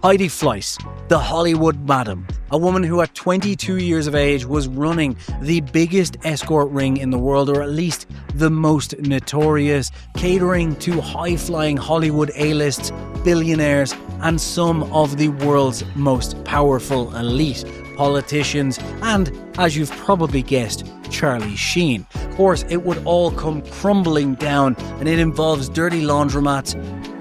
Heidi Fleiss, the Hollywood madam, a woman who at 22 years of age was running the biggest escort ring in the world, or at least the most notorious, catering to high-flying Hollywood A-lists, billionaires, and some of the world's most powerful elite politicians, and, as you've probably guessed, Charlie Sheen. Of course, it would all come crumbling down, and it involves dirty laundromats,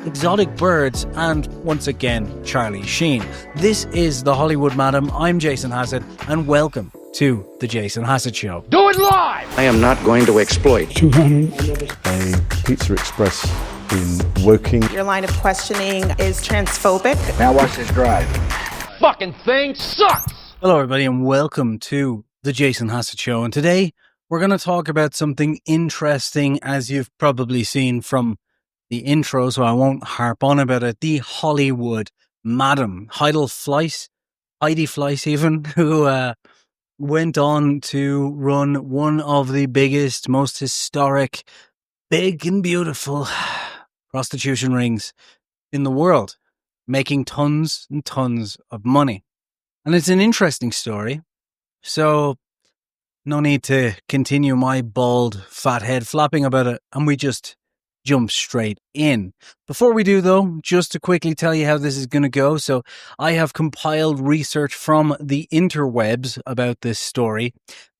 exotic birds, and, once again, Charlie Sheen. This is The Hollywood Madam. I'm Jason Hassett, and welcome to The Jason Hassett Show. Do it live! I am not going to exploit. 200. A Pizza Express in Woking. Your line of questioning is transphobic. Now watch this drive. Fucking thing sucks! Hello, everybody, and welcome to The Jason Hassett Show. And today, we're going to talk about something interesting, as you've probably seen from the intro, so I won't harp on about it. The Hollywood Madam, Heidi Fleiss even, who went on to run one of the biggest, most historic, big and beautiful prostitution rings in the world, making tons and tons of money. And it's an interesting story, so no need to continue my bald, fat head flapping about it, and we just jump straight in. Before we do, though, just to quickly tell you how this is going to go. So I have compiled research from the interwebs about this story.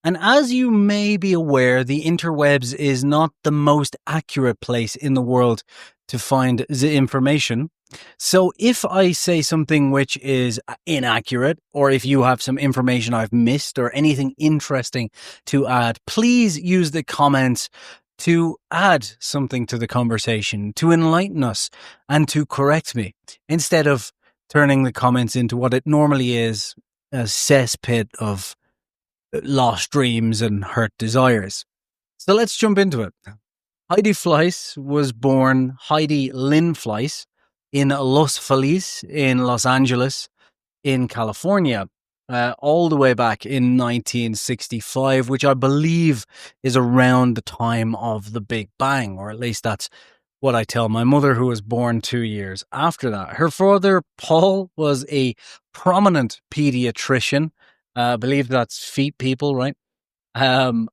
And as you may be aware, the interwebs is not the most accurate place in the world to find the information. So if I say something which is inaccurate, or if you have some information I've missed or anything interesting to add, please use the comments to add something to the conversation, to enlighten us, and to correct me, instead of turning the comments into what it normally is, a cesspit of lost dreams and hurt desires. So let's jump into it. Heidi Fleiss was born Heidi Lynn Fleiss in Los Feliz in Los Angeles in California, all the way back in 1965, which I believe is around the time of the Big Bang, or at least that's what I tell my mother, who was born 2 years after that. Her father, Paul, was a prominent pediatrician. I believe that's feet people, right? And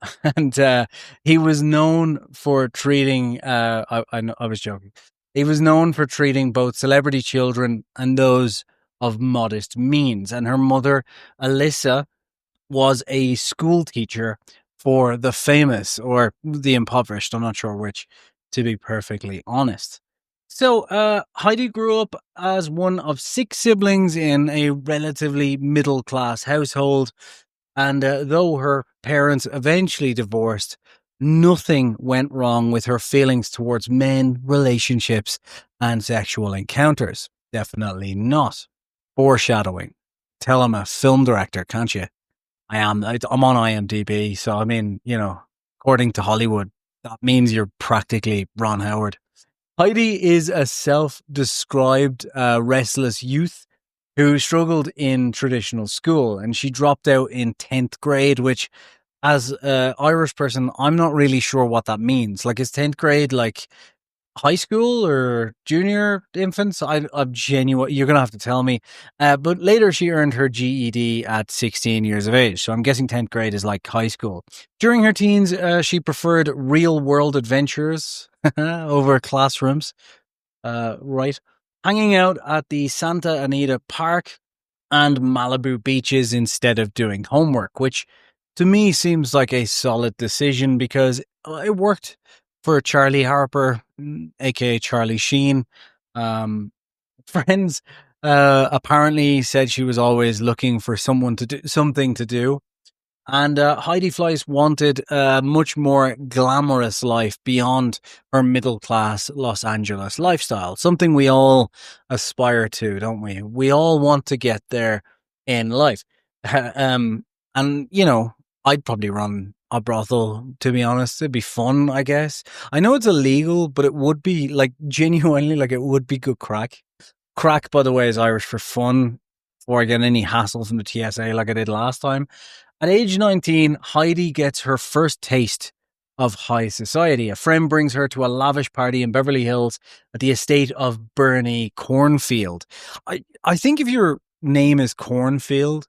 he was known for treating, I was joking. He was known for treating both celebrity children and those of modest means. And her mother, Alyssa, was a school teacher for the famous or the impoverished. I'm not sure which, to be perfectly honest. So Heidi grew up as one of 6 siblings in a relatively middle-class household. And though her parents eventually divorced, nothing went wrong with her feelings towards men, relationships, and sexual encounters. Definitely not. Foreshadowing. Tell I'm a film director, can't you? I'm on IMDb, so I mean, you know, according to Hollywood, that means you're practically Ron Howard. Heidi is a self-described restless youth who struggled in traditional school, and she dropped out in 10th grade, which, as an Irish person, I'm not really sure what that means. Like, is 10th grade like high school or junior infants? I'm genuine. You're going to have to tell me. But later she earned her GED at 16 years of age. So I'm guessing 10th grade is like high school. During her teens, she preferred real world adventures over classrooms. Right. Hanging out at the Santa Anita Park and Malibu beaches instead of doing homework, which to me seems like a solid decision because it worked for Charlie Harper, aka Charlie Sheen. Friends apparently said she was always looking for something to do. And Heidi Fleiss wanted a much more glamorous life beyond her middle-class Los Angeles lifestyle. Something we all aspire to, don't we? We all want to get there in life. And, you know, I'd probably run a brothel, to be honest. It'd be fun, I guess. I know it's illegal, but it would be, like, genuinely, like, it would be good crack. Crack, by the way, is Irish for fun, before I get any hassle from the TSA like I did last time. At age 19, Heidi gets her first taste of high society. A friend brings her to a lavish party in Beverly Hills at the estate of Bernie Cornfield. I think if your name is Cornfield,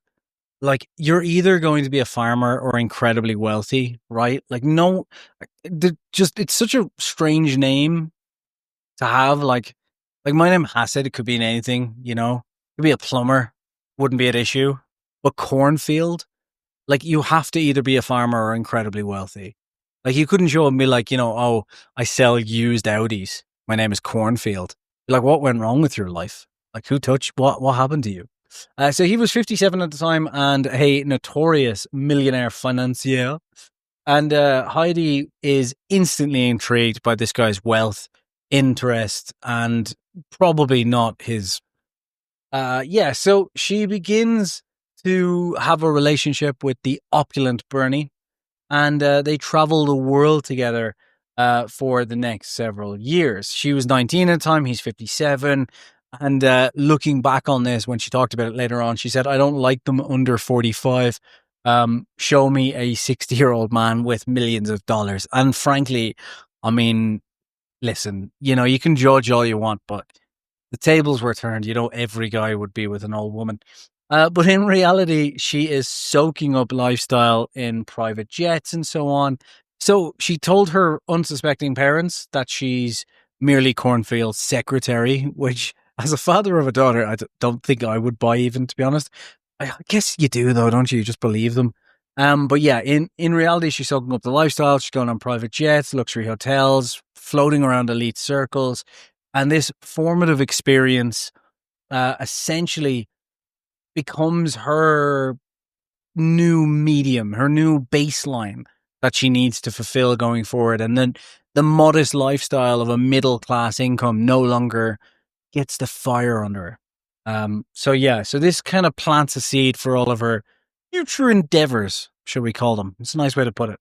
like you're either going to be a farmer or incredibly wealthy, right? Like no, just it's such a strange name to have. Like my name Hassett, it could be in anything, you know. It could be a plumber, wouldn't be an issue. But Cornfield, like you have to either be a farmer or incredibly wealthy. Like you couldn't show up and be like, you know, oh, I sell used Audis. My name is Cornfield. Like what went wrong with your life? Like who touched what happened to you? So he was 57 at the time and a notorious millionaire financier. And Heidi is instantly intrigued by this guy's wealth, interest, and probably not his. So she begins to have a relationship with the opulent Bernie, and they travel the world together for the next several years. She was 19 at the time, he's 57. And looking back on this, when she talked about it later on, she said, I don't like them under 45. Show me a 60-year-old man with millions of dollars. And frankly, I mean, listen, you know, you can judge all you want, but the tables were turned. You know, every guy would be with an old woman. But in reality, she is soaking up lifestyle in private jets and so on. So she told her unsuspecting parents that she's merely Cornfield's secretary, which, as a father of a daughter, I don't think I would buy even, to be honest. I guess you do, though, don't you? You just believe them. But yeah, in reality, she's soaking up the lifestyle. She's going on private jets, luxury hotels, floating around elite circles. And this formative experience essentially becomes her new medium, her new baseline that she needs to fulfill going forward. And then the modest lifestyle of a middle-class income no longer gets the fire under her. So this kind of plants a seed for all of her future endeavors, shall we call them. It's a nice way to put it.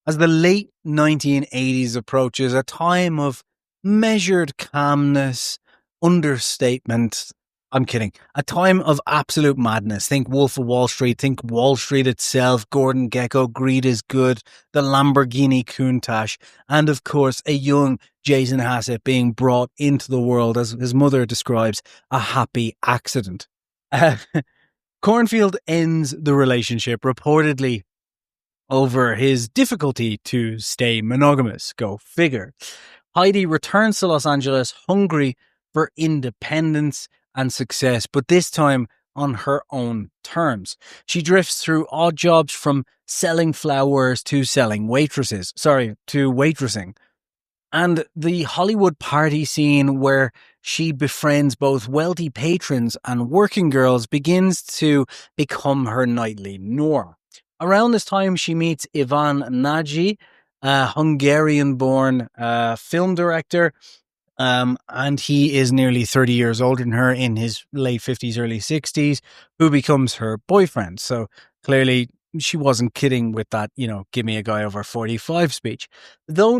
As the late 1980s approaches, a time of measured calmness, understatement. I'm kidding. A time of absolute madness. Think Wolf of Wall Street. Think Wall Street itself. Gordon Gekko. Greed is Good. The Lamborghini Countach. And of course, a young Jason Hassett being brought into the world, as his mother describes, a happy accident. Cornfield ends the relationship reportedly over his difficulty to stay monogamous. Go figure. Heidi returns to Los Angeles hungry for independence and success, but this time on her own terms. She drifts through odd jobs from selling flowers to waitressing. And the Hollywood party scene where she befriends both wealthy patrons and working girls begins to become her nightly norm. Around this time, she meets Ivan Nagy, a Hungarian-born film director, and he is nearly 30 years older than her, in his late 50s, early 60s, who becomes her boyfriend. So clearly she wasn't kidding with that, you know, give me a guy over 45 speech. Though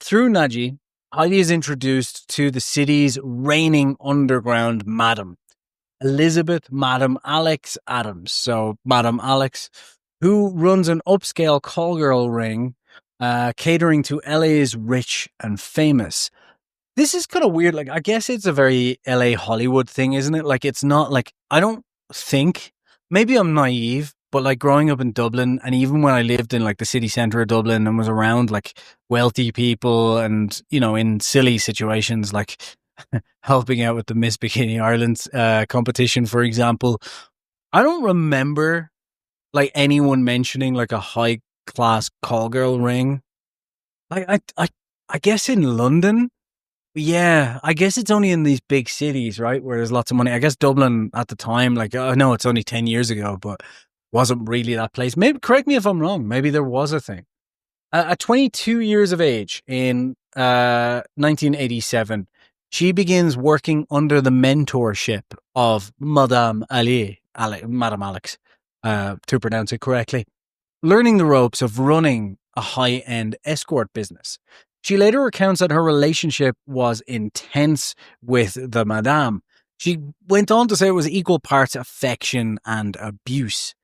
through Nagy, Heidi is introduced to the city's reigning underground madam, Elizabeth Madam Alex Adams. So Madam Alex, who runs an upscale call girl ring, catering to LA's rich and famous. This is kind of weird. Like, I guess it's a very LA Hollywood thing, isn't it? Like, it's not like, I don't think, maybe I'm naive, but like growing up in Dublin, and even when I lived in like the city centre of Dublin and was around like wealthy people and, you know, in silly situations like helping out with the Miss Bikini Ireland competition, for example, I don't remember like anyone mentioning like a high class call girl ring. Like I guess in London, yeah, I guess it's only in these big cities, right, where there's lots of money. I guess Dublin at the time, like, I know it's only 10 years ago, but wasn't really that place. Maybe, correct me if I'm wrong, maybe there was a thing. At 22 years of age in 1987, she begins working under the mentorship of Madame Alex, to pronounce it correctly, learning the ropes of running a high-end escort business. She later recounts that her relationship was intense with the madame. She went on to say it was equal parts affection and abuse.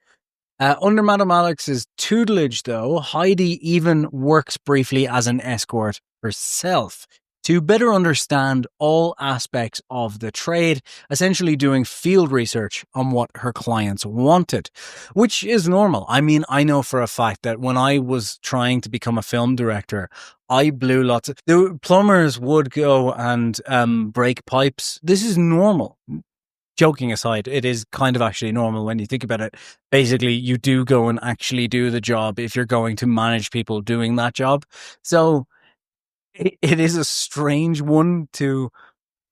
Under Madame Alex's tutelage, though, Heidi even works briefly as an escort herself to better understand all aspects of the trade, essentially doing field research on what her clients wanted, which is normal. I mean, I know for a fact that when I was trying to become a film director, I blew lots of... The plumbers would go and break pipes. This is normal. Joking aside, it is kind of actually normal when you think about it. Basically, you do go and actually do the job if you're going to manage people doing that job. So it is a strange one to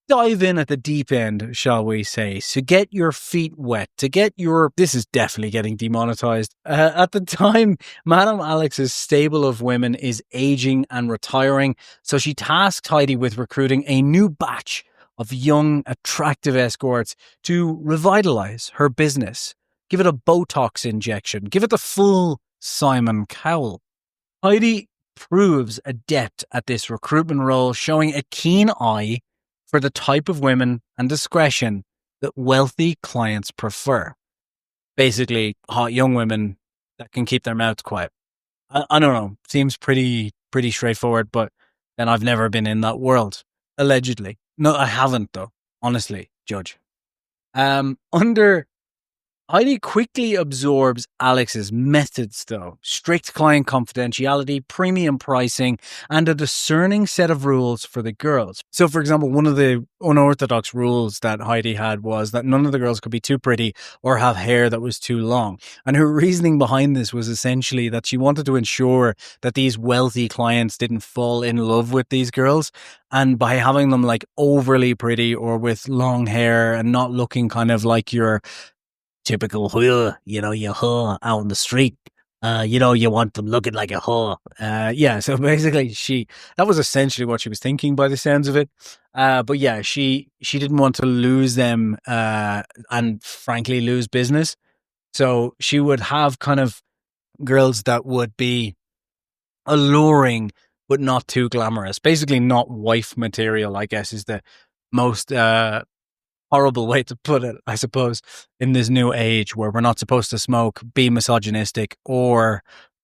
dive in at the deep end, shall we say, to get your feet wet, to get your... This is definitely getting demonetized. At the time, Madame Alex's stable of women is aging and retiring, so she tasks Heidi with recruiting a new batch of young, attractive escorts to revitalize her business. Give it a Botox injection. Give it the full Simon Cowell. Heidi proves adept at this recruitment role, showing a keen eye for the type of women and discretion that wealthy clients prefer. Basically, hot young women that can keep their mouths quiet. I don't know. Seems pretty straightforward, but then I've never been in that world. Allegedly. No, I haven't though. Honestly, Judge. Heidi quickly absorbs Alex's methods, though. Strict client confidentiality, premium pricing, and a discerning set of rules for the girls. So, for example, one of the unorthodox rules that Heidi had was that none of the girls could be too pretty or have hair that was too long. And her reasoning behind this was essentially that she wanted to ensure that these wealthy clients didn't fall in love with these girls. And by having them like overly pretty or with long hair and not looking kind of like your typical whore, your whore out on the street. You want them looking like a whore. So basically that was essentially what she was thinking by the sounds of it. But yeah, she didn't want to lose them, and frankly lose business. So she would have kind of girls that would be alluring, but not too glamorous. Basically not wife material, I guess, is the most, horrible way to put it, I suppose, in this new age where we're not supposed to smoke, be misogynistic, or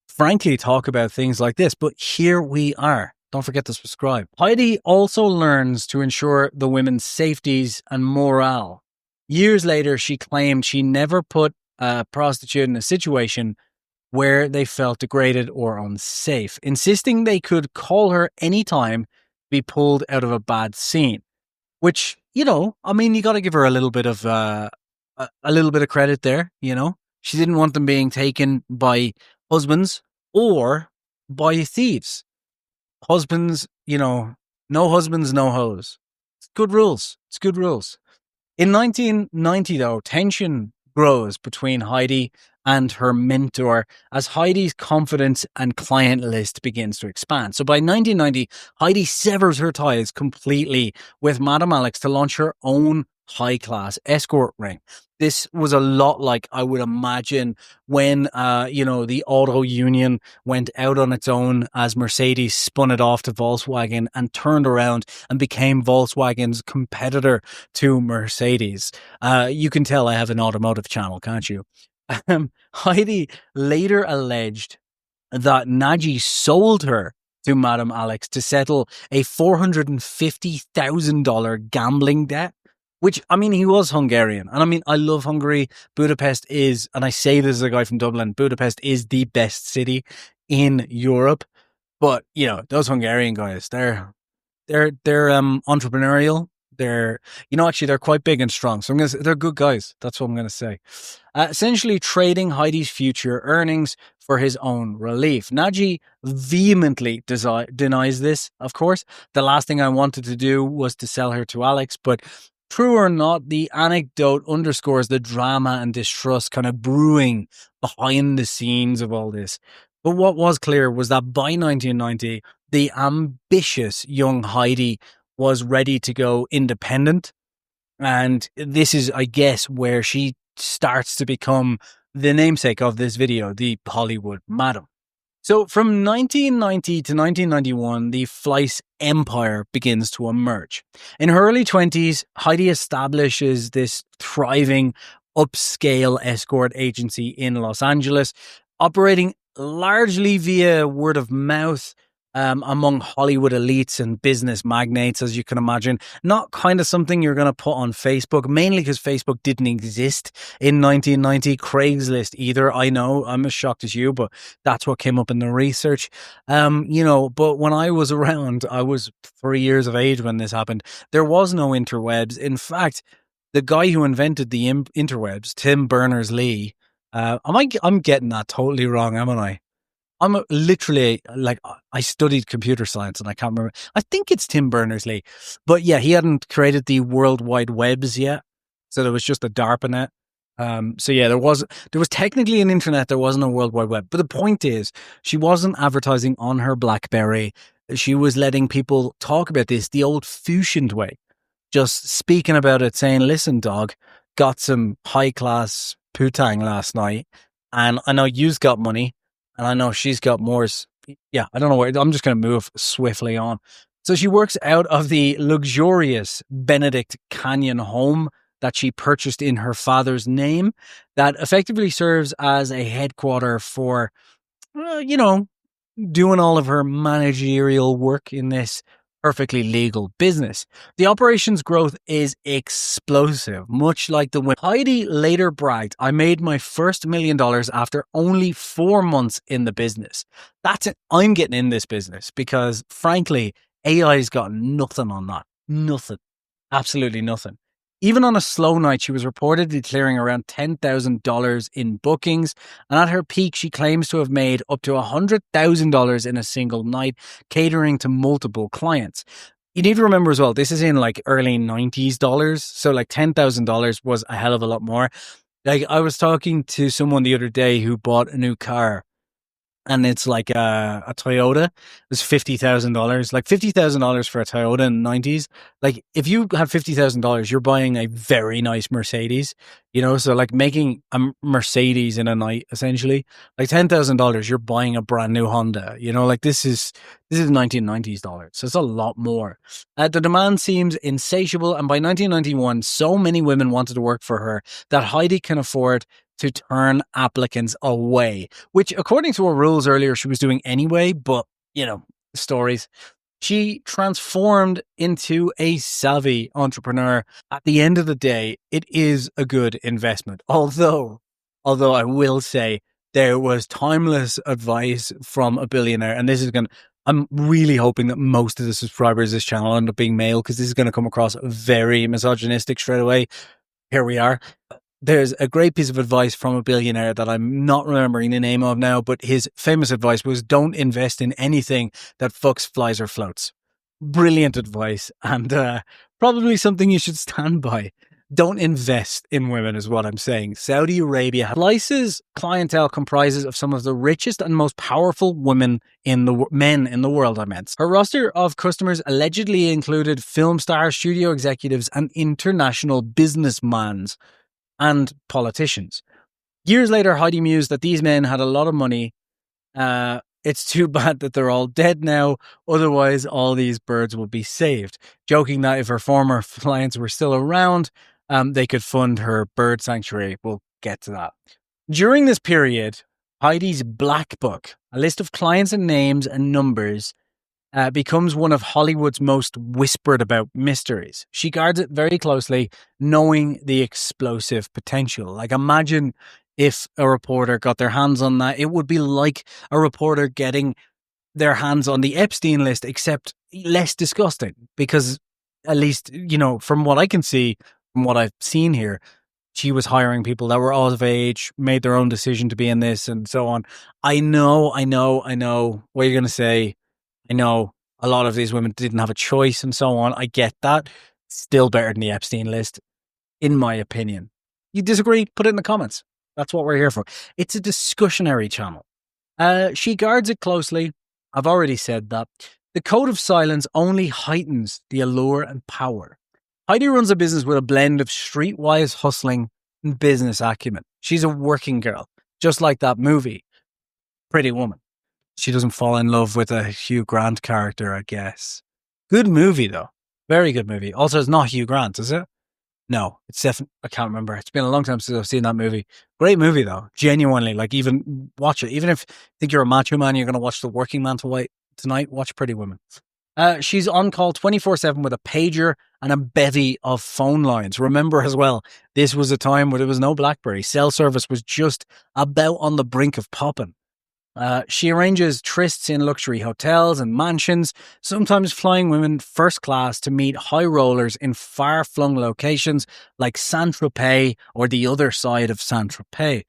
frankly talk about things like this. But here we are. Don't forget to subscribe. Heidi also learns to ensure the women's safeties and morale. Years later, she claimed she never put a prostitute in a situation where they felt degraded or unsafe, insisting they could call her anytime to be pulled out of a bad scene. Which, you got to give her a little bit of credit there. She didn't want them being taken by husbands or by thieves. Husbands, no husbands, no hoes. It's good rules. In 1990, though, tension grows between Heidi and her mentor as Heidi's confidence and client list begins to expand. So by 1990, Heidi severs her ties completely with Madame Alex to launch her own high-class escort ring. This was a lot like, I would imagine, when, the auto union went out on its own as Mercedes spun it off to Volkswagen and turned around and became Volkswagen's competitor to Mercedes. You can tell I have an automotive channel, can't you? Heidi later alleged that Nagy sold her to Madame Alex to settle a $450,000 gambling debt. Which, he was Hungarian. And I love Hungary. Budapest is, and I say this as a guy from Dublin, Budapest is the best city in Europe. But, those Hungarian guys, they're entrepreneurial. They're quite big and strong. So they're good guys. That's what I'm going to say. Essentially trading Heidi's future earnings for his own relief. Nagy vehemently denies this, of course. The last thing I wanted to do was to sell her to Alex, but true or not, the anecdote underscores the drama and distrust kind of brewing behind the scenes of all this. But what was clear was that by 1990, the ambitious young Heidi was ready to go independent. And this is, I guess, where she starts to become the namesake of this video, the Hollywood Madam. So from 1990 to 1991, the Fleiss empire begins to emerge. In her early 20s, Heidi establishes this thriving, upscale escort agency in Los Angeles, operating largely via word of mouth among Hollywood elites and business magnates, as you can imagine. Not kind of something you're going to put on Facebook, mainly because Facebook didn't exist in 1990. Craigslist either. I know, I'm as shocked as you, but that's what came up in the research. But when I was around, I was 3 years of age when this happened. There was no interwebs. In fact, the guy who invented the interwebs, Tim Berners-Lee, I'm getting that totally wrong, haven't I? I'm literally like, I studied computer science and I can't remember. I think it's Tim Berners-Lee, but yeah, he hadn't created the World Wide Webs yet. So there was just a DARPANET. So yeah, there was technically an internet. There wasn't a World Wide Web, but the point is she wasn't advertising on her BlackBerry. She was letting people talk about this the old fashioned way, just speaking about it, saying, listen, dog, got some high class putang last night. And I know you've got money. And I know she's got more. Yeah, I don't know where. I'm just going to move swiftly on. So she works out of the luxurious Benedict Canyon home that she purchased in her father's name, that effectively serves as a headquarter for, doing all of her managerial work in this perfectly legal business. The operations growth is explosive, much like the women. Heidi later bragged, I made my first $1 million after only 4 months in the business. That's it. I'm getting in this business because, frankly, AI's got nothing on that. Nothing. Absolutely nothing. Even on a slow night, she was reportedly clearing around $10,000 in bookings. And at her peak, she claims to have made up to $100,000 in a single night, catering to multiple clients. You need to remember as well, this is in like early 90s dollars. So like $10,000 was a hell of a lot more. Like I was talking to someone the other day who bought a new car. And it's like a Toyota. It was $50,000. Like $50,000 for a Toyota in the 90s. Like if you have $50,000, you're buying a very nice Mercedes. So like making a Mercedes in a night, essentially. Like $10,000, you're buying a brand new Honda. Like this is 1990s dollars. So it's a lot more. The demand seems insatiable. And by 1991, so many women wanted to work for her that Heidi can afford to turn applicants away, which according to her rules earlier, she was doing anyway, but stories. She transformed into a savvy entrepreneur. At the end of the day, it is a good investment. Although I will say there was timeless advice from a billionaire, and I'm really hoping that most of the subscribers of this channel end up being male, because this is going to come across very misogynistic straight away. Here we are. There's a great piece of advice from a billionaire that I'm not remembering the name of now, but his famous advice was don't invest in anything that fucks, flies or floats. Brilliant advice, and probably something you should stand by. Don't invest in women is what I'm saying. Saudi Arabia. Fleiss's clientele comprises of some of the richest and most powerful men in the world, I meant. Her roster of customers allegedly included film stars, studio executives, and international businessmen and politicians. Years later, Heidi mused that these men had a lot of money. It's too bad that they're all dead now. Otherwise, all these birds would be saved. Joking that if her former clients were still around, they could fund her bird sanctuary. We'll get to that. During this period, Heidi's Black Book, a list of clients and names and numbers, becomes one of Hollywood's most whispered about mysteries. She guards it very closely, knowing the explosive potential. Like imagine if a reporter got their hands on that. It would be like a reporter getting their hands on the Epstein list, except less disgusting. Because at least, from what I can see, from what I've seen here, she was hiring people that were out of age, made their own decision to be in this and so on. I know what you're going to say. I know a lot of these women didn't have a choice and so on. I get that. Still better than the Epstein list, in my opinion. You disagree? Put it in the comments. That's what we're here for. It's a discussionary channel. She guards it closely. I've already said that. The code of silence only heightens the allure and power. Heidi runs a business with a blend of streetwise hustling and business acumen. She's a working girl, just like that movie, Pretty Woman. She doesn't fall in love with a Hugh Grant character, I guess. Good movie, though. Very good movie. Also, it's not Hugh Grant, is it? No, it's definitely, I can't remember. It's been a long time since I've seen that movie. Great movie though. Genuinely, like even watch it. Even if you think you're a macho man, you're going to watch The Working Man tonight, watch Pretty Women. She's on call 24/7 with a pager and a bevy of phone lines. Remember as well, this was a time where there was no BlackBerry. Cell service was just about on the brink of popping. She arranges trysts in luxury hotels and mansions, sometimes flying women first class to meet high rollers in far-flung locations like Saint-Tropez or the other side of Saint-Tropez.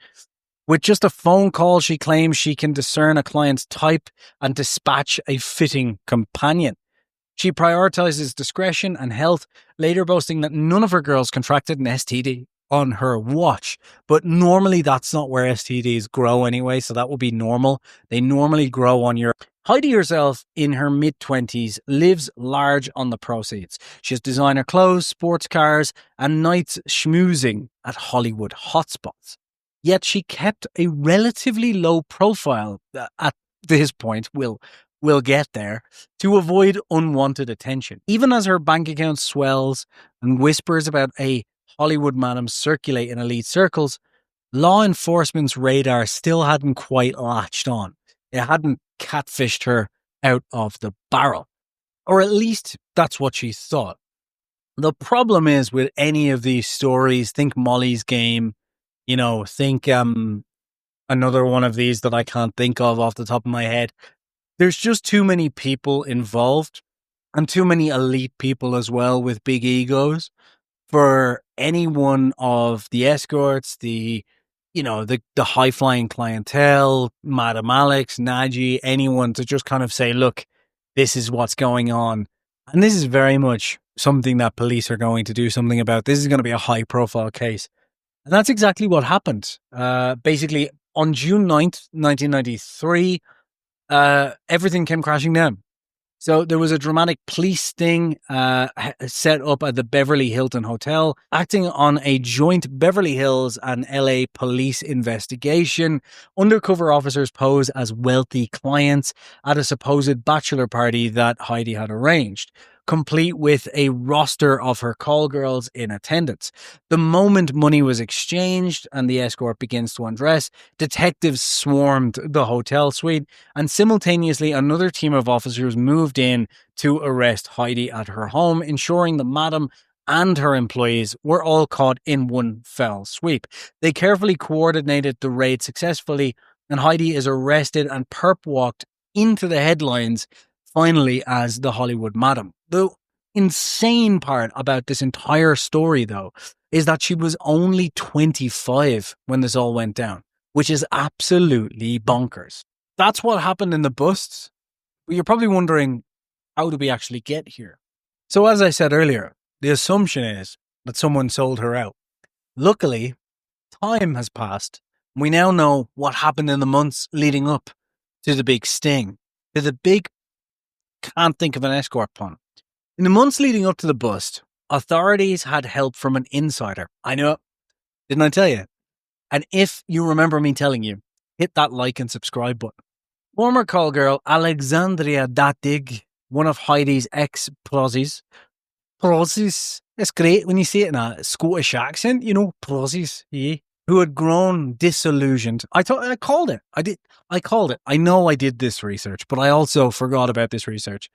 With just a phone call, she claims she can discern a client's type and dispatch a fitting companion. She prioritizes discretion and health, later boasting that none of her girls contracted an STD on her watch. But normally that's not where STDs grow anyway, so that would be normal. They normally grow on your... Heidi herself, in her mid-20s, lives large on the proceeds. She has designer clothes, sports cars, and nights schmoozing at Hollywood hotspots. Yet she kept a relatively low profile at this point, we'll get there, to avoid unwanted attention. Even as her bank account swells and whispers about a Hollywood madam circulate in elite circles, law enforcement's radar still hadn't quite latched on. It hadn't catfished her out of the barrel. Or at least that's what she thought. The problem is with any of these stories, think Molly's Game, think another one of these that I can't think of off the top of my head. There's just too many people involved and too many elite people as well with big egos for any one of the escorts, the high-flying clientele, Madam Alex, Naji, anyone to just kind of say, look, this is what's going on. And this is very much something that police are going to do something about. This is going to be a high-profile case. And that's exactly what happened. Basically, on June 9th, 1993, everything came crashing down. So there was a dramatic police sting set up at the Beverly Hilton Hotel, acting on a joint Beverly Hills and LA police investigation. Undercover officers pose as wealthy clients at a supposed bachelor party that Heidi had arranged, complete with a roster of her call girls in attendance. The moment money was exchanged and the escort begins to undress, detectives swarmed the hotel suite, and simultaneously another team of officers moved in to arrest Heidi at her home, ensuring the madam and her employees were all caught in one fell sweep. They carefully coordinated the raid successfully, and Heidi is arrested and perp walked into the headlines finally as the Hollywood madam. The insane part about this entire story, though, is that she was only 25 when this all went down, which is absolutely bonkers. That's what happened in the busts. But you're probably wondering, how did we actually get here? So as I said earlier, the assumption is that someone sold her out. Luckily, time has passed. We now know what happened in the months leading up to the big sting, to the big... can't think of an escort pun. In the months leading up to the bust, authorities had help from an insider. I know, didn't I tell you? And if you remember me telling you, hit that like and subscribe button. Former call girl Alexandria Datig, one of Heidi's ex-prozzies. Prozzies? It's great when you say it in a Scottish accent, prozzies, yeah. Who had grown disillusioned. I called it. I called it. I know I did this research, but I also forgot about this research.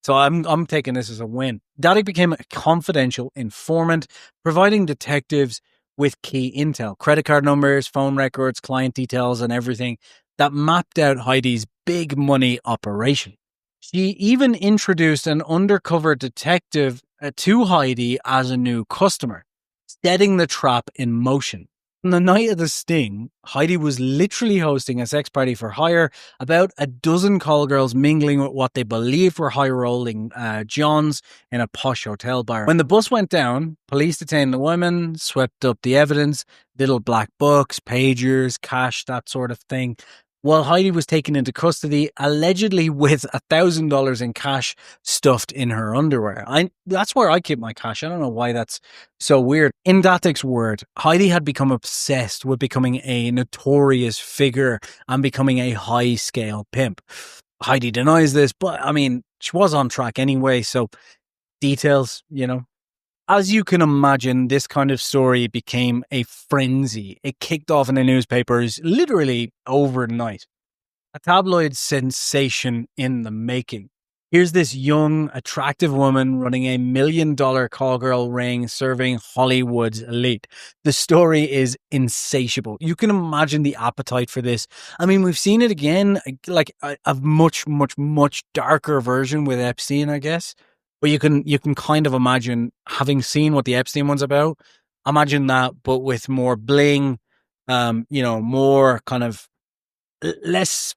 So I'm taking this as a win. Dadig became a confidential informant, providing detectives with key intel, credit card numbers, phone records, client details, and everything that mapped out Heidi's big money operation. She even introduced an undercover detective to Heidi as a new customer, setting the trap in motion. On the night of the sting, Heidi was literally hosting a sex party for hire, about a dozen call girls mingling with what they believed were high-rolling Johns in a posh hotel bar. When the bus went down, police detained the women, swept up the evidence, little black books, pagers, cash, that sort of thing, while Heidi was taken into custody, allegedly with $1,000 in cash stuffed in her underwear. That's where I keep my cash. I don't know why that's so weird. In Datig's word, Heidi had become obsessed with becoming a notorious figure and becoming a high-scale pimp. Heidi denies this, but she was on track anyway, so details, as you can imagine, this kind of story became a frenzy. It kicked off in the newspapers literally overnight. A tabloid sensation in the making. Here's this young, attractive woman running a $1 million call girl ring serving Hollywood's elite. The story is insatiable. You can imagine the appetite for this. I mean, we've seen it again, like a much, much, much darker version with Epstein, I guess. But you can kind of imagine, having seen what the Epstein one's about, imagine that, but with more bling, more kind of less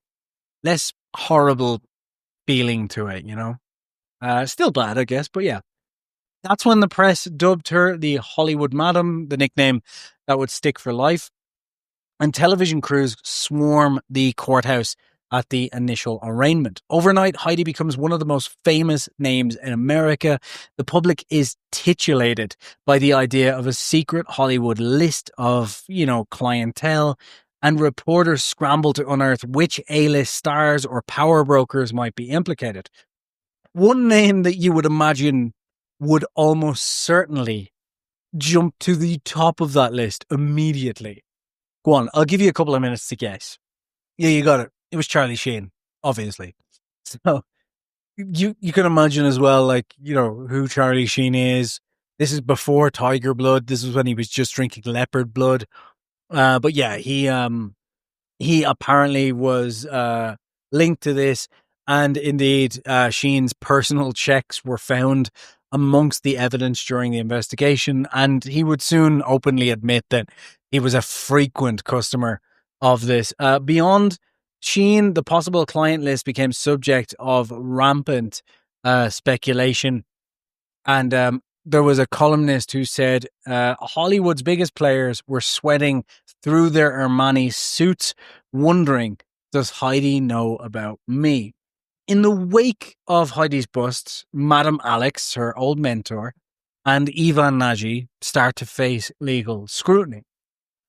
horrible feeling to it, still bad, I guess, but yeah. That's when the press dubbed her the Hollywood Madam, the nickname that would stick for life. And television crews swarm the courthouse at the initial arraignment. Overnight, Heidi becomes one of the most famous names in America. The public is titillated by the idea of a secret Hollywood list of, clientele, and reporters scramble to unearth which A-list stars or power brokers might be implicated. One name that you would imagine would almost certainly jump to the top of that list immediately. Go on, I'll give you a couple of minutes to guess. Yeah, you got it. It was Charlie Sheen, obviously. So you can imagine as well, who Charlie Sheen is. This is before Tiger Blood. This is when he was just drinking leopard blood. But yeah, he apparently was linked to this, and indeed, Sheen's personal checks were found amongst the evidence during the investigation, and he would soon openly admit that he was a frequent customer of this. Beyond Sheen, the possible client list became subject of rampant speculation, and there was a columnist who said Hollywood's biggest players were sweating through their Armani suits, wondering, does Heidi know about me? In the wake of Heidi's bust, Madame Alex, her old mentor, and Ivan Nagy start to face legal scrutiny.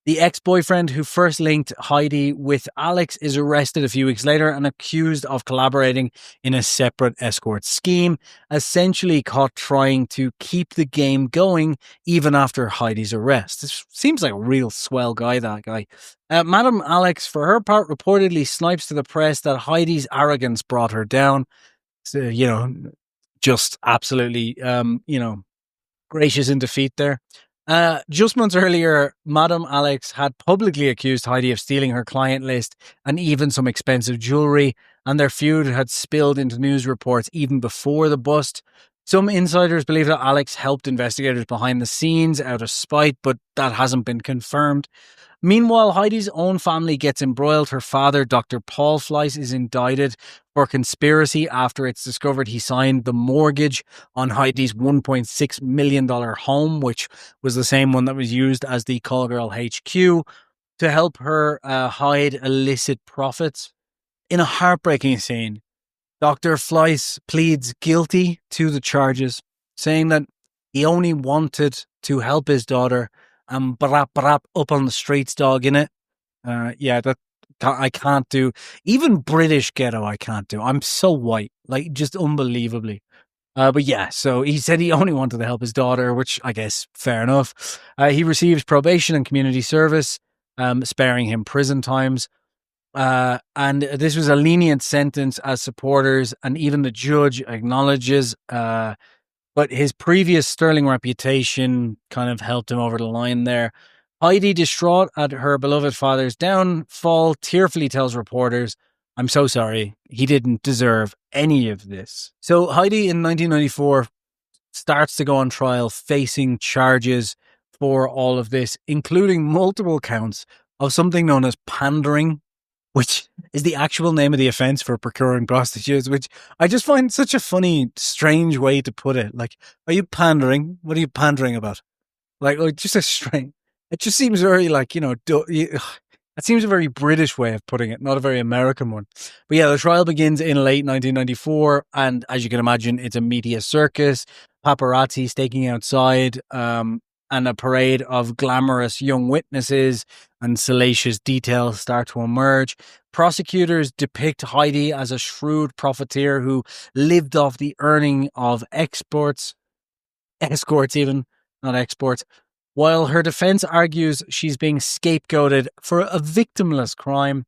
The ex-boyfriend who first linked Heidi with Alex is arrested a few weeks later and accused of collaborating in a separate escort scheme, essentially caught trying to keep the game going even after Heidi's arrest. This seems like a real swell guy, that guy. Madame Alex, for her part, reportedly snipes to the press that Heidi's arrogance brought her down. So, just absolutely, gracious in defeat there. Just months earlier, Madame Alex had publicly accused Heidi of stealing her client list and even some expensive jewelry, and their feud had spilled into news reports even before the bust. Some insiders believe that Alex helped investigators behind the scenes out of spite, but that hasn't been confirmed. Meanwhile, Heidi's own family gets embroiled. Her father, Dr. Paul Fleiss, is indicted for conspiracy after it's discovered he signed the mortgage on Heidi's $1.6 million home, which was the same one that was used as the call girl HQ, to help her hide illicit profits. In a heartbreaking scene, Dr. Fleiss pleads guilty to the charges, saying that he only wanted to help his daughter and brap up on the streets, dog, innit? That I can't do. Even British ghetto I can't do. I'm so white, like just unbelievably. But yeah, so he said he only wanted to help his daughter, which I guess fair enough. He receives probation and community service, sparing him prison times. And this was a lenient sentence, as supporters and even the judge acknowledges. But his previous sterling reputation kind of helped him over the line there. Heidi, distraught at her beloved father's downfall, tearfully tells reporters, "I'm so sorry. He didn't deserve any of this." So Heidi in 1994 starts to go on trial, facing charges for all of this, including multiple counts of something known as pandering, which is the actual name of the offense for procuring prostitutes, which I just find such a funny, strange way to put it. Like, are you pandering? What are you pandering about? Like just a strange, it just seems very it seems a very British way of putting it, not a very American one. But yeah, the trial begins in late 1994. And as you can imagine, it's a media circus, paparazzi staking outside, and a parade of glamorous young witnesses and salacious details start to emerge. Prosecutors depict Heidi as a shrewd profiteer who lived off the earning of escorts even, not exports. While her defense argues she's being scapegoated for a victimless crime.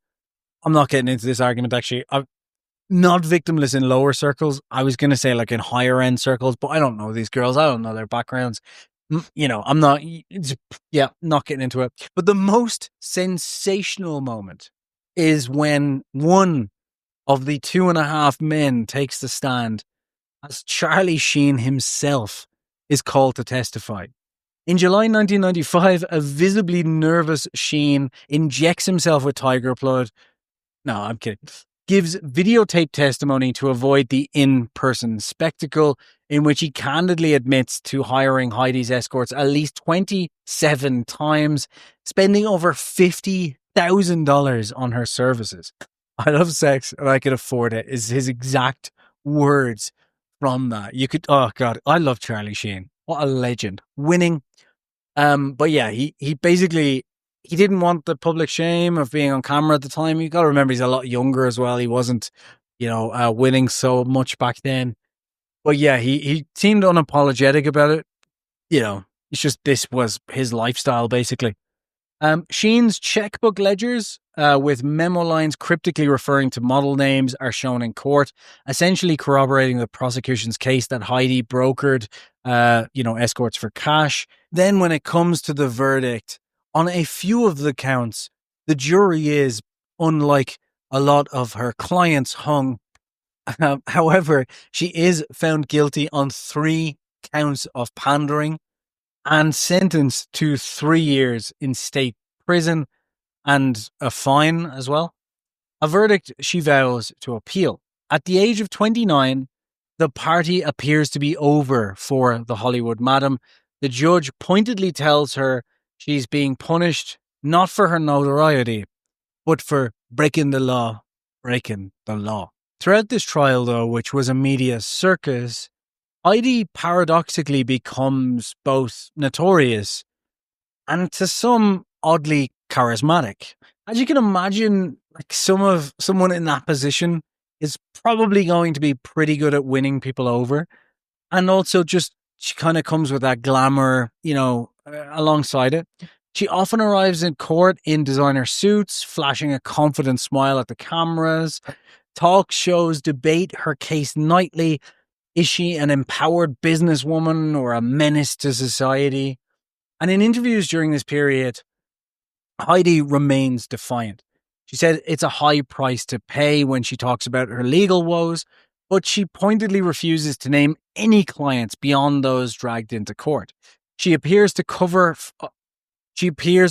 I'm not getting into this argument, actually. I'm not victimless in lower circles. I was going to say like in higher end circles, but I don't know these girls. I don't know their backgrounds. I'm not, not getting into it. But the most sensational moment is when one of the 2.5 men takes the stand as Charlie Sheen himself is called to testify. In July 1995, a visibly nervous Sheen injects himself with tiger blood. No, I'm kidding. Gives videotape testimony to avoid the in-person spectacle, in which he candidly admits to hiring Heidi's escorts at least 27 times, spending over $50,000 on her services. I love sex and I can afford it, is his exact words from that. Oh God, I love Charlie Sheen. What a legend. Winning. But yeah, he basically, he didn't want the public shame of being on camera at the time. You got to remember he's a lot younger as well. He wasn't, winning so much back then. But yeah, he seemed unapologetic about it. It's just, this was his lifestyle basically. Sheen's checkbook ledgers with memo lines cryptically referring to model names are shown in court, essentially corroborating the prosecution's case that Heidi brokered, escorts for cash. Then when it comes to the verdict, on a few of the counts, the jury is, unlike a lot of her clients, hung. However, she is found guilty on 3 counts of pandering and sentenced to 3 years in state prison and a fine as well. A verdict she vows to appeal. At the age of 29, the party appears to be over for the Hollywood madam. The judge pointedly tells her she's being punished not for her notoriety, but for breaking the law. Throughout this trial, though, which was a media circus, Heidi paradoxically becomes both notorious and to some oddly charismatic. As you can imagine, like someone in that position is probably going to be pretty good at winning people over. And also just, she kind of comes with that glamour, alongside it. She often arrives in court in designer suits, flashing a confident smile at the cameras. Talk shows debate her case nightly. Is she an empowered businesswoman or a menace to society? And in interviews during this period, Heidi remains defiant. She said it's a high price to pay when she talks about her legal woes, but she pointedly refuses to name any clients beyond those dragged into court. She appears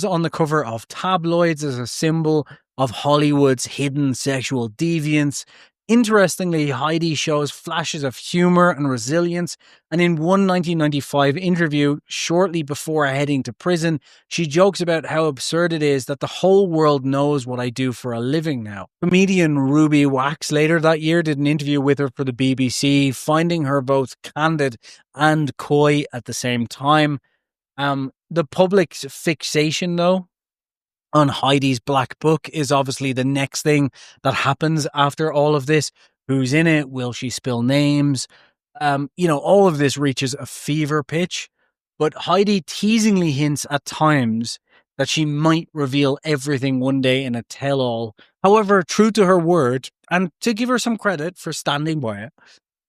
on the cover of tabloids as a symbol of Hollywood's hidden sexual deviance. Interestingly, Heidi shows flashes of humor and resilience, and in one 1995 interview, shortly before heading to prison, she jokes about how absurd it is that the whole world knows what I do for a living now. Comedian Ruby Wax later that year did an interview with her for the BBC, finding her both candid and coy at the same time. The public's fixation, though, on Heidi's black book is obviously the next thing that happens after all of this. Who's in it? Will she spill names? All of this reaches a fever pitch, but Heidi teasingly hints at times that she might reveal everything one day in a tell-all. However, true to her word, and to give her some credit for standing by it,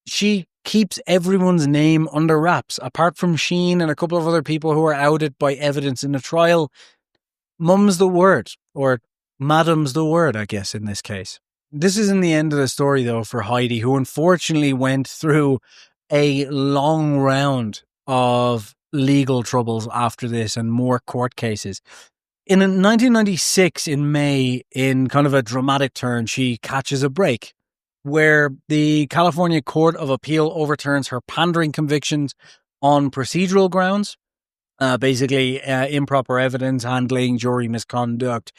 she keeps everyone's name under wraps, apart from Sheen and a couple of other people who are outed by evidence in the trial. Mum's the word, or madam's the word, I guess, in this case. This isn't the end of the story, though, for Heidi, who unfortunately went through a long round of legal troubles after this and more court cases. In 1996, in May, in kind of a dramatic turn, she catches a break where the California Court of Appeal overturns her pandering convictions on procedural grounds. Basically, improper evidence handling, jury misconduct,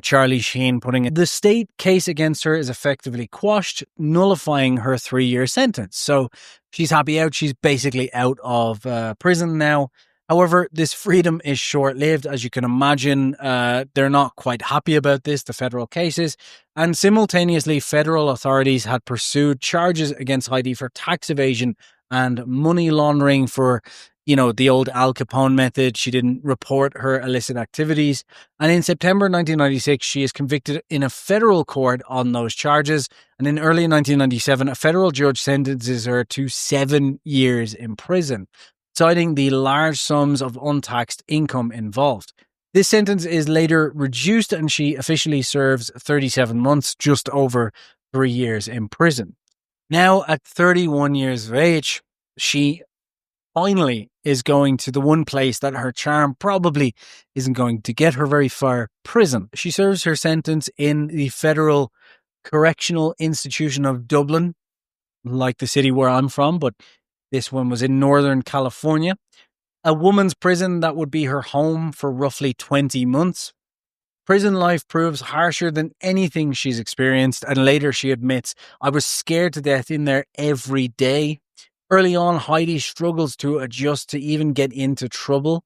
Charlie Sheen putting it. The state case against her is effectively quashed, nullifying her 3-year sentence. So she's happy out. She's basically out of prison now. However, this freedom is short-lived. As you can imagine, they're not quite happy about this, the federal cases. And simultaneously, federal authorities had pursued charges against Heidi for tax evasion and money laundering for the old Al Capone method. She didn't report her illicit activities. And in September 1996, she is convicted in a federal court on those charges. And in early 1997, a federal judge sentences her to 7 years in prison, citing the large sums of untaxed income involved. This sentence is later reduced and she officially serves 37 months, just over 3 years in prison. Now, at 31 years of age, she finally is going to the one place that her charm probably isn't going to get her very far, prison. She serves her sentence in the Federal Correctional Institution of Dublin, like the city where I'm from, but this one was in Northern California. A woman's prison that would be her home for roughly 20 months. Prison life proves harsher than anything she's experienced, and later she admits, "I was scared to death in there every day." Early on, Heidi struggles to adjust to even get into trouble.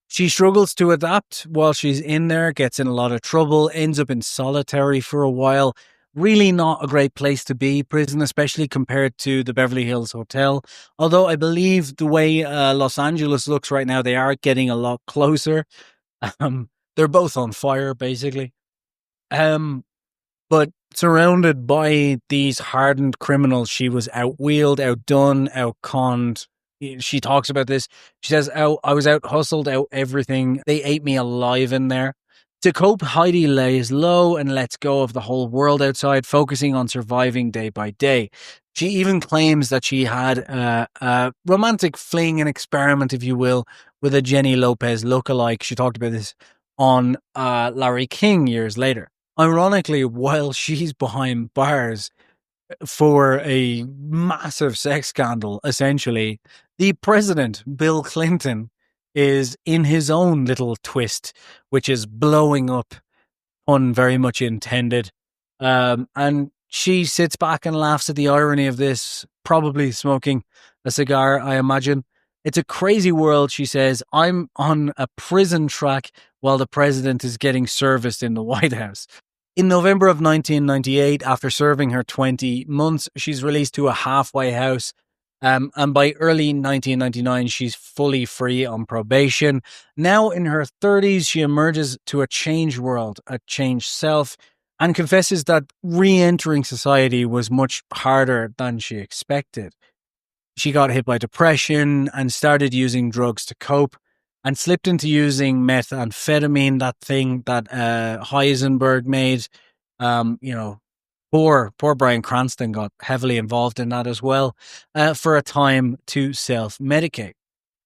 She struggles to adapt while she's in there, gets in a lot of trouble, ends up in solitary for a while. Really not a great place to be, prison, especially compared to the Beverly Hills Hotel. Although I believe the way Los Angeles looks right now, they are getting a lot closer. They're both on fire, basically. But surrounded by these hardened criminals, she was outwheeled, outdone, outconned. She talks about this. She says, I was out hustled, out everything. They ate me alive in there. To cope, Heidi lays low and lets go of the whole world outside, focusing on surviving day by day. She even claims that she had a romantic fling, an experiment, if you will, with a Jenny Lopez lookalike. She talked about this on Larry King years later. Ironically, while she's behind bars for a massive sex scandal, essentially, the president, Bill Clinton, is in his own little twist, which is blowing up, pun very much intended. And she sits back and laughs at the irony of this, probably smoking a cigar, I imagine. It's a crazy world, she says. I'm on a prison track while the president is getting serviced in the White House. In November of 1998, after serving her 20 months, she's released to a halfway house. And by early 1999, she's fully free on probation. Now in her 30s, she emerges to a changed world, a changed self, and confesses that re-entering society was much harder than she expected. She got hit by depression and started using drugs to cope, and slipped into using methamphetamine, that thing that Heisenberg made. Poor Bryan Cranston got heavily involved in that as well, for a time to self-medicate.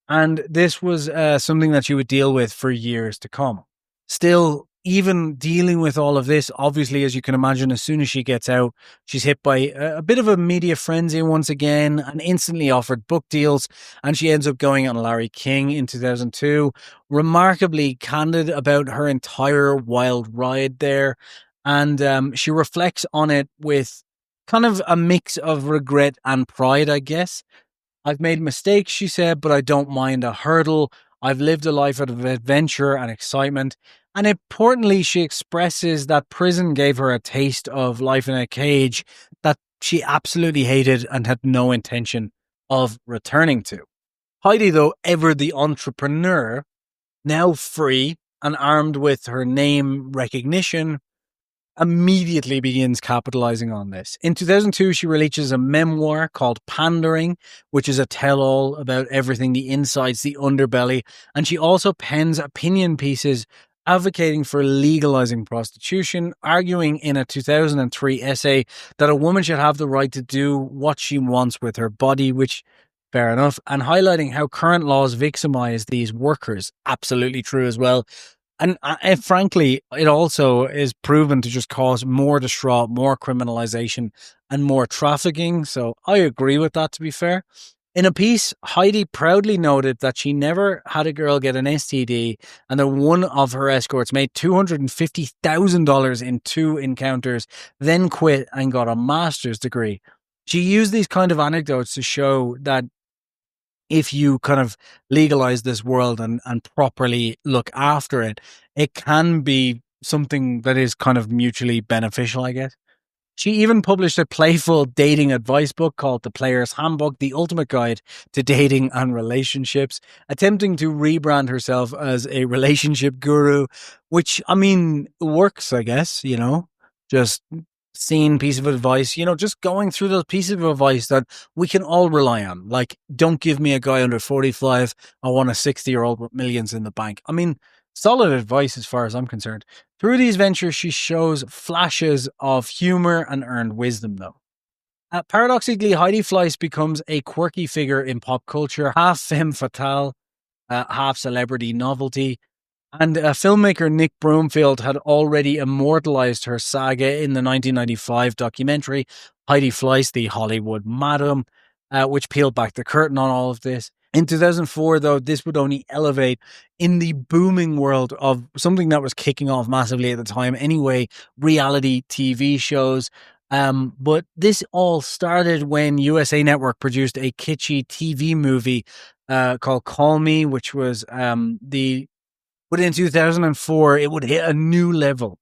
And this was something that she would deal with for years to come. Still, even dealing with all of this, obviously, as you can imagine, as soon as she gets out, she's hit by a bit of a media frenzy once again and instantly offered book deals. And she ends up going on Larry King in 2002, remarkably candid about her entire wild ride there. And she reflects on it with kind of a mix of regret and pride, I guess. I've made mistakes, she said, but I don't mind a hurdle. I've lived a life of adventure and excitement. And importantly, she expresses that prison gave her a taste of life in a cage that she absolutely hated and had no intention of returning to. Heidi, though, ever the entrepreneur, now free and armed with her name recognition, immediately begins capitalizing on this. In 2002, she releases a memoir called Pandering, which is a tell-all about everything, the insides, the underbelly, and she also pens opinion pieces advocating for legalizing prostitution, arguing in a 2003 essay that a woman should have the right to do what she wants with her body, which, fair enough, and highlighting how current laws victimize these workers. Absolutely true as well. And frankly, it also is proven to just cause more distraught, more criminalization, and more trafficking. So I agree with that, to be fair. In a piece, Heidi proudly noted that she never had a girl get an STD and that one of her escorts made $250,000 in 2 encounters, then quit and got a master's degree. She used these kind of anecdotes to show that if you kind of legalize this world and properly look after it, it can be something that is kind of mutually beneficial, I guess. She even published a playful dating advice book called The Player's Handbook, the ultimate guide to dating and relationships, attempting to rebrand herself as a relationship guru, which, I mean, works, I guess, just seen piece of advice, just going through those pieces of advice that we can all rely on. Like, don't give me a guy under 45. I want a 60-year-old with millions in the bank. I mean, solid advice as far as I'm concerned. Through these ventures, she shows flashes of humor and earned wisdom, though. Paradoxically, Heidi Fleiss becomes a quirky figure in pop culture, half femme fatale, half celebrity novelty. And filmmaker Nick Broomfield had already immortalized her saga in the 1995 documentary, Heidi Fleiss, the Hollywood Madam, which peeled back the curtain on all of this. In 2004, though, this would only elevate in the booming world of something that was kicking off massively at the time anyway, reality TV shows. But this all started when USA Network produced a kitschy TV movie called Call Me, which was but in 2004, it would hit a new level,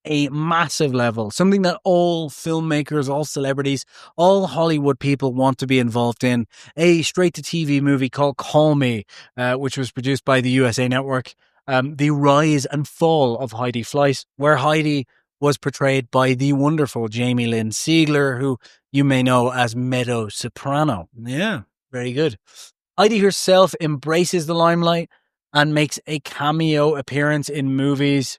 a massive level, something that all filmmakers, all celebrities, all Hollywood people want to be involved in. A straight-to-TV movie called Call Me, which was produced by the USA Network. The rise and fall of Heidi Fleiss, where Heidi was portrayed by the wonderful Jamie Lynn Sigler, who you may know as Meadow Soprano. Yeah, very good. Heidi herself embraces the limelight and makes a cameo appearance in movies,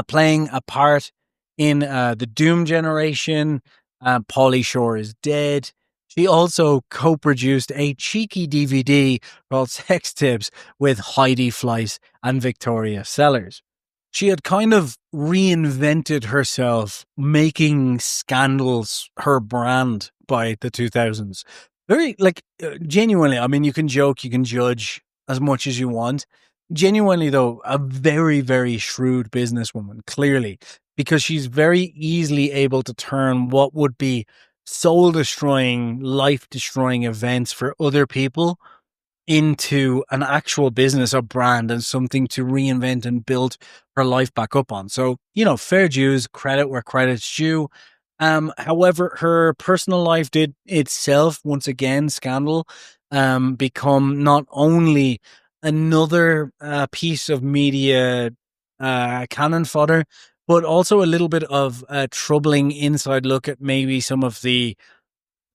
playing a part in the Doom Generation. Pauly Shore is Dead. She also co-produced a cheeky DVD called Sex Tips with Heidi Fleiss and Victoria Sellers. She had kind of reinvented herself, making scandals her brand by the 2000s. Very, genuinely, I mean, you can joke, you can judge as much as you want. Genuinely, though, a very, very shrewd businesswoman, clearly, because she's very easily able to turn what would be soul-destroying, life-destroying events for other people into an actual business or brand and something to reinvent and build her life back up on. So, fair dues, credit where credit's due. However, her personal life did itself, once again, scandal, become not only another piece of media cannon fodder, but also a little bit of a troubling inside look at maybe some of the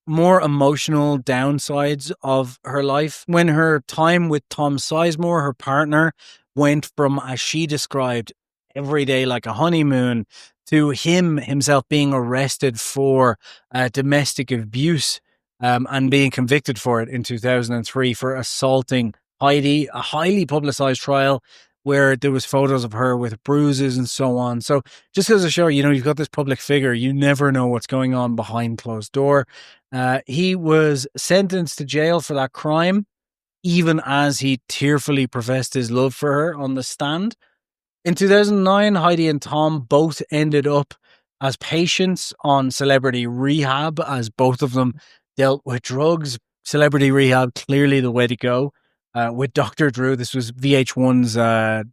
more emotional downsides of her life. When her time with Tom Sizemore, her partner, went from, as she described, every day like a honeymoon, to him himself being arrested for domestic abuse and being convicted for it in 2003 for assaulting Heidi, a highly publicized trial where there was photos of her with bruises and so on. So just goes to show, you've got this public figure, you never know what's going on behind closed door. He was sentenced to jail for that crime, even as he tearfully professed his love for her on the stand. In 2009, Heidi and Tom both ended up as patients on Celebrity Rehab, as both of them dealt with drugs. Celebrity Rehab, clearly the way to go. With Dr. Drew, this was VH1's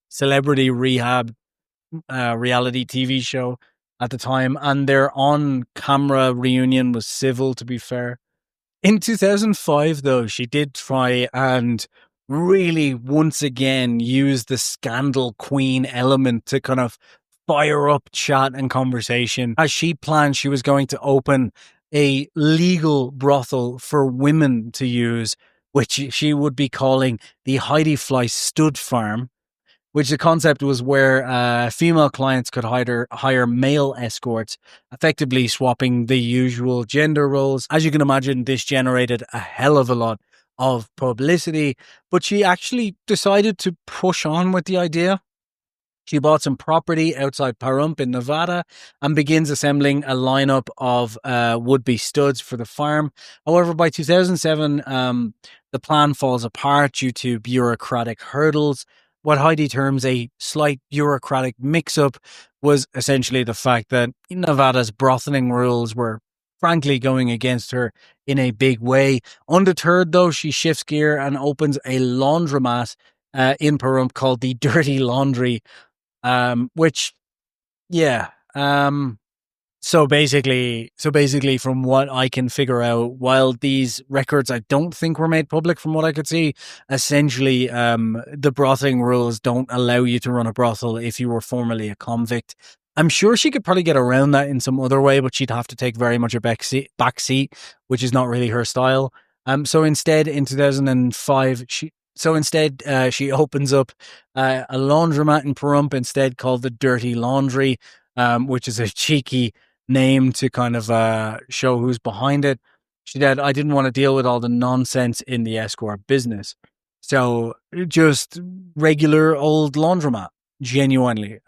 Celebrity Rehab reality TV show at the time, and their on-camera reunion was civil, to be fair. In 2005, though, she did try and really, once again, use the scandal queen element to kind of fire up chat and conversation. As she planned, she was going to open a legal brothel for women to use, which she would be calling the Heidi Fleiss Stud Farm, which the concept was where female clients could hire male escorts, effectively swapping the usual gender roles. As you can imagine, this generated a hell of a lot of publicity, but she actually decided to push on with the idea. She bought some property outside Pahrump in Nevada and begins assembling a lineup of would-be studs for the farm. However, by 2007, the plan falls apart due to bureaucratic hurdles. What Heidi terms a slight bureaucratic mix-up was essentially the fact that Nevada's brotheling rules were frankly going against her in a big way. Undeterred, though, she shifts gear and opens a laundromat in Pahrump called the Dirty Laundry, which, yeah, So basically, from what I can figure out, while these records I don't think were made public, from what I could see, essentially, the brothing rules don't allow you to run a brothel if you were formerly a convict. I'm sure she could probably get around that in some other way, but she'd have to take very much a back seat, which is not really her style. So instead, in 2005, she opens up a laundromat in Pahrump instead, called the Dirty Laundry, which is a cheeky name to kind of show who's behind it. She said, I didn't want to deal with all the nonsense in the escort business. So just regular old laundromat, genuinely.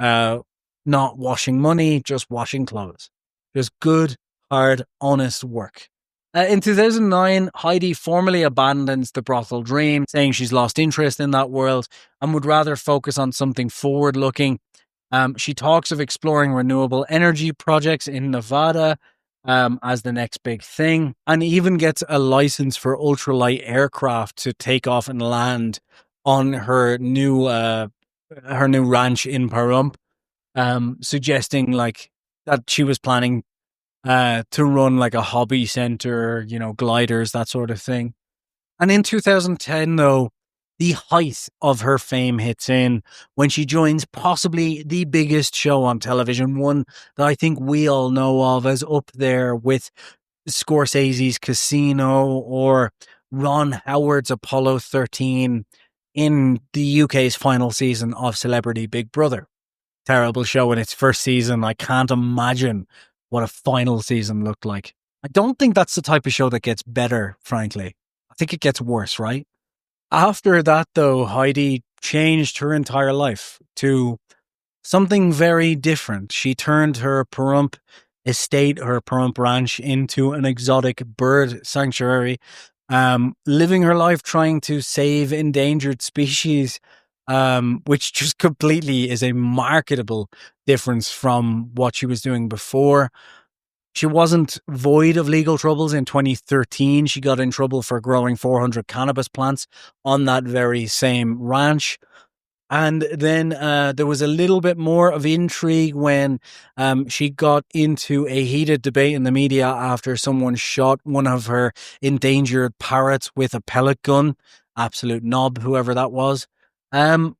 Not washing money, just washing clothes. Just good, hard, honest work. In 2009, Heidi formally abandons the brothel dream, saying she's lost interest in that world and would rather focus on something forward-looking. She talks of exploring renewable energy projects in Nevada as the next big thing, and even gets a license for ultralight aircraft to take off and land on her new ranch in Pahrump, suggesting like that she was planning to run like a hobby center, gliders, that sort of thing. And in 2010, though, the height of her fame hits in when she joins possibly the biggest show on television, one that I think we all know of as up there with Scorsese's Casino or Ron Howard's Apollo 13 in the UK's final season of Celebrity Big Brother. Terrible show in its first season. I can't imagine what a final season looked like. I don't think that's the type of show that gets better, frankly. I think it gets worse, right? After that, though, Heidi changed her entire life to something very different. She turned her Pahrump estate, her Pahrump ranch, into an exotic bird sanctuary, living her life trying to save endangered species, which just completely is a marketable difference from what she was doing before. She wasn't void of legal troubles. In 2013, she got in trouble for growing 400 cannabis plants on that very same ranch. And then there was a little bit more of intrigue when she got into a heated debate in the media after someone shot one of her endangered parrots with a pellet gun. Absolute knob, whoever that was. And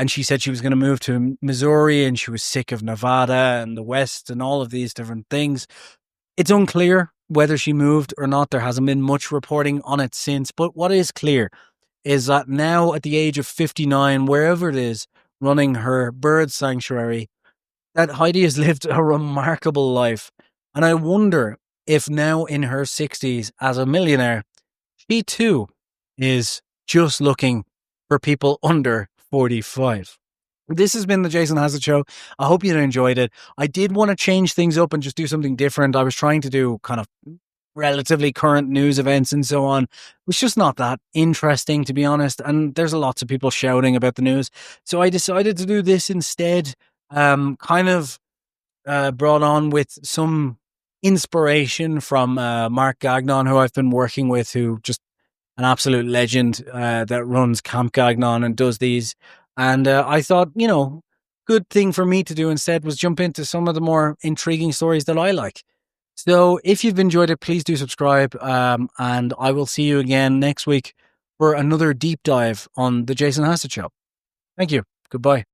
she said she was going to move to Missouri and she was sick of Nevada and the West and all of these different things. It's unclear whether she moved or not. There hasn't been much reporting on it since. But what is clear is that now at the age of 59, wherever it is, running her bird sanctuary, that Heidi has lived a remarkable life. And I wonder if now in her 60s as a millionaire, she too is just looking for people under 45. This has been the Jason Hassett Show. I hope you enjoyed it. I did want to change things up and just do something different. I was trying to do kind of relatively current news events and so on. It was just not that interesting, to be honest. And there's lots of people shouting about the news. So I decided to do this instead, brought on with some inspiration from Mark Gagnon, who I've been working with, who just an absolute legend that runs Camp Gagnon and does these. And I thought, good thing for me to do instead was jump into some of the more intriguing stories that I like. So if you've enjoyed it, please do subscribe. And I will see you again next week for another deep dive on the Jason Hassett Show. Thank you. Goodbye.